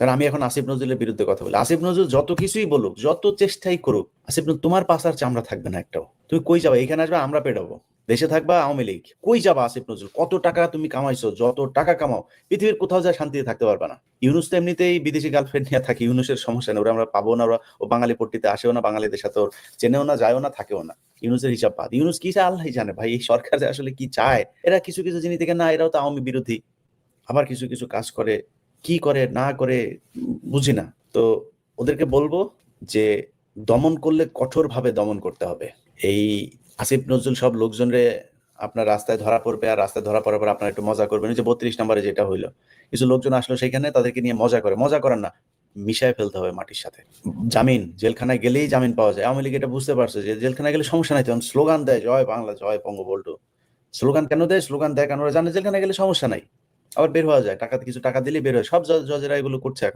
কারণ আমি এখন আসিফ নজরুলের বিরুদ্ধে কথা বলি। আসিফ নজরুল যত কিছুই বলুক, যত চেষ্টাই করুক, আসিফ নজরুল তোমার পাশার চামড়া থাকবে না একটাও। তুমি কই যাবা? এখানে আসবে আমরা পেটাবো। দেশে থাকবা আওয়ামী লীগ, কই যাবা আসিফ নজরুল? কত টাকা তুমি কামাইছো, যত টাকা কামাও, পৃথিবীর কোথাও যায় শান্তিতে থাকতে পারবা না। ইউনুস তো এমনিতেই বিদেশি গার্লফ্রেন্ড নিয়ে থাকে, ইউনুসের সমস্যা নেই, ওরা আমরা পাবো না, ওরা ও বাঙালি পট্টিতে আসেও না, বাঙালিদের সাথে ওর চেনেও না, যায়ও না, থাকেও না। ইউনুসের হিসাব বাদ। ইউনুস কি চায় আল্লাহ জানে ভাই, এই সরকার যে আসলে কি চায়। এরা কিছু কিছু জিনিস থেকে না, এরাও তো আওয়ামী বিরোধী, আবার কিছু কিছু কাজ করে, কি করে না করে বুঝি না। তো ওদেরকে বলবো যে দমন করলে কঠোরভাবে দমন করতে হবে। এই আসিফ নজরুল সব লোকজনরে আপনার রাস্তায় ধরা পড়বে, আর রাস্তায় ধরা পড়ার পর আপনার একটু মজা করবেন। ওই যে 32 নম্বরে যেটা হইলো, কিছু লোকজন আসলো সেখানে, তাদেরকে নিয়ে মজা করে, মজা করার না, মিশায় ফেলতে হবে মাটির সাথে। জামিন, জেলখানায় গেলেই জামিন পাওয়া যায়। আওয়ামী লীগ এটা বুঝতে পারছে যে জেলখানায় গেলে সমস্যা নাই, তখন স্লোগান দেয় জয় বাংলা জয় বঙ্গবন্ধু। স্লোগান কেন দেয়? স্লোগান দেয় কারণ ওরা জানে জেলখানায় গেলে সমস্যা নাই, আবার বের হওয়া যায়, টাকা কিছু টাকা দিলেই বের হয়। সব জজেরা এগুলো করছে এখন।